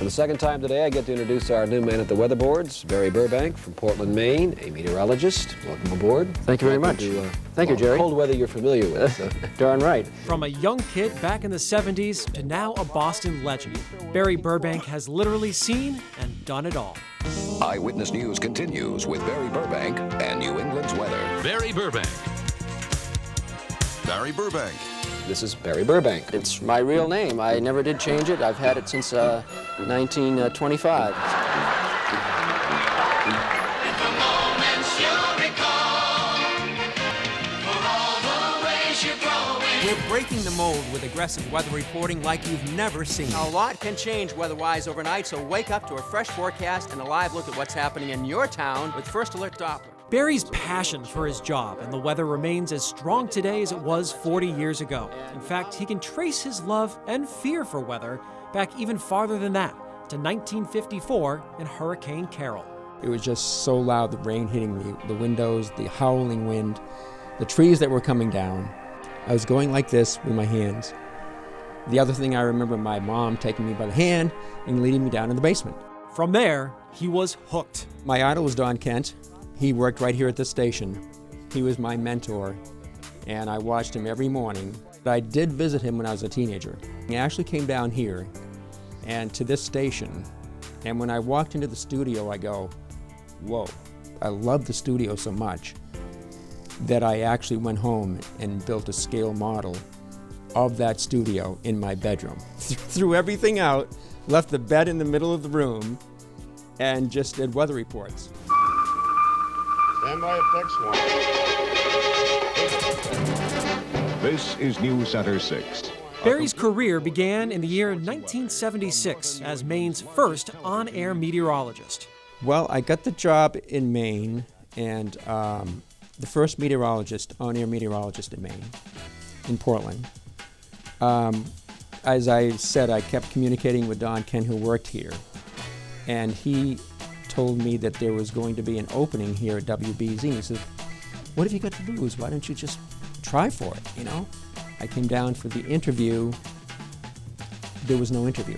For the second time today, I get to introduce our new man at the weatherboards, Barry Burbank from Portland, Maine, a meteorologist. Welcome aboard. Thank you very much. Thank you, Jerry. Cold weather you're familiar with. Darn right. From a young kid back in the 70s to now a Boston legend, Barry Burbank has literally seen and done it all. Eyewitness News continues with Barry Burbank and New England's weather. Barry Burbank. Barry Burbank. This is Barry Burbank. It's my real name. I never did change it. I've had it since 1925. We're breaking the mold with aggressive weather reporting like you've never seen. A lot can change weather-wise overnight, so wake up to a fresh forecast and a live look at what's happening in your town with First Alert Doppler. Barry's passion for his job and the weather remains as strong today as it was 40 years ago. In fact, he can trace his love and fear for weather back even farther than that, to 1954 in Hurricane Carol. It was just so loud, the rain hitting the windows, the howling wind, the trees that were coming down. I was going like this with my hands. The other thing I remember, my mom taking me by the hand and leading me down in the basement. From there, he was hooked. My idol was Don Kent. He worked right here at the station. He was my mentor, and I watched him every morning. I did visit him when I was a teenager. He actually came down here and to this station, and when I walked into the studio, I go, whoa, I love the studio so much that I actually went home and built a scale model of that studio in my bedroom. Threw everything out, left the bed in the middle of the room, and just did weather reports. Stand by at X1. This is News Center 6. Barry's career began in the year 1976 as Maine's first on-air meteorologist. Well, I got the job in Maine, and the first meteorologist, on-air meteorologist in Maine, in Portland. As I said, I kept communicating with Don Kent, who worked here, and he told me that there was going to be an opening here at WBZ. He said, what have you got to lose? Why don't you just try for it, you know? I came down for the interview. There was no interview.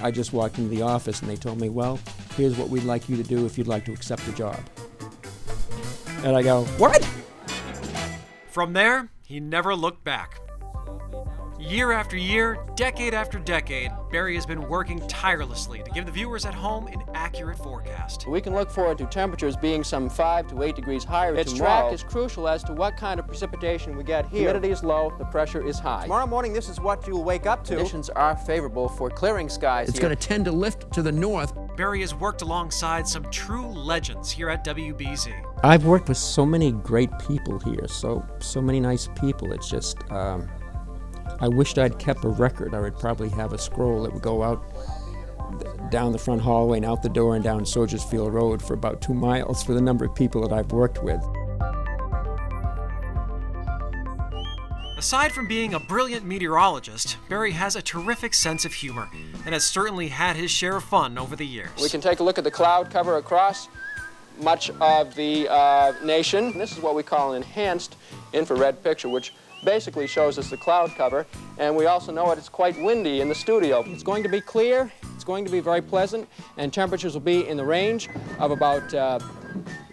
I just walked into the office and they told me, well, here's what we'd like you to do if you'd like to accept the job. And I go, what? From there, he never looked back. Year after year, decade after decade, Barry has been working tirelessly to give the viewers at home an accurate forecast. We can look forward to temperatures being some 5 to 8 degrees higher Its tomorrow. track is crucial as to what kind of precipitation we get here. Humidity is low, the pressure is high. Tomorrow morning, this is what you'll wake up to. Conditions are favorable for clearing skies It's here. going to tend to lift to the north. Barry has worked alongside some true legends here at WBZ. I've worked with so many great people here, so many nice people. It's just, I wished I'd kept a record. I would probably have a scroll that would go out down the front hallway and out the door and down Soldiers Field Road for about 2 miles for the number of people that I've worked with. Aside from being a brilliant meteorologist, Barry has a terrific sense of humor and has certainly had his share of fun over the years. We can take a look at the cloud cover across much of the nation. This is what we call an enhanced infrared picture, which basically shows us the cloud cover, and we also know it's quite windy in the studio. It's going to be clear, it's going to be very pleasant, and temperatures will be in the range of about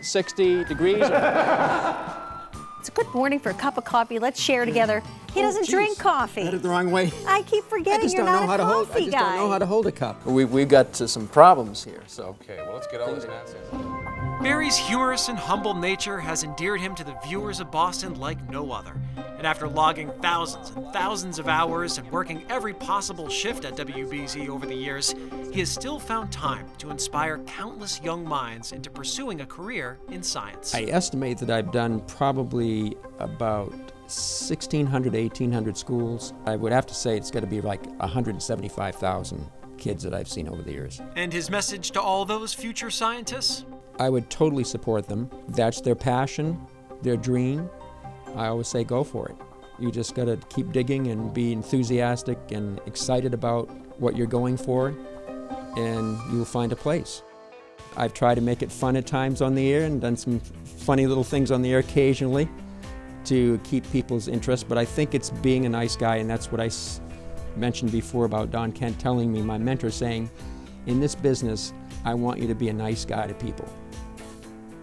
60 degrees. It's a good morning for a cup of coffee. Let's share together. He doesn't drink coffee. I had it the wrong way. I keep forgetting you're not a coffee guy. I just don't know how to hold a cup. We've got some problems here, so. Okay, well, let's get all this nonsense. Barry's humorous and humble nature has endeared him to the viewers of Boston like no other. And after logging thousands and thousands of hours and working every possible shift at WBZ over the years, he has still found time to inspire countless young minds into pursuing a career in science. I estimate that I've done probably about 1,600, 1,800 schools. I would have to say it's got to be like 175,000 kids that I've seen over the years. And his message to all those future scientists? I would totally support them. That's their passion, their dream. I always say go for it. You just got to keep digging and be enthusiastic and excited about what you're going for, and you'll find a place. I've tried to make it fun at times on the air and done some funny little things on the air occasionally to keep people's interest, but I think it's being a nice guy, and that's what I mentioned before about Don Kent telling me, my mentor, saying, In this business, I want you to be a nice guy to people.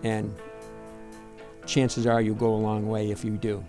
And chances are you'll go a long way if you do.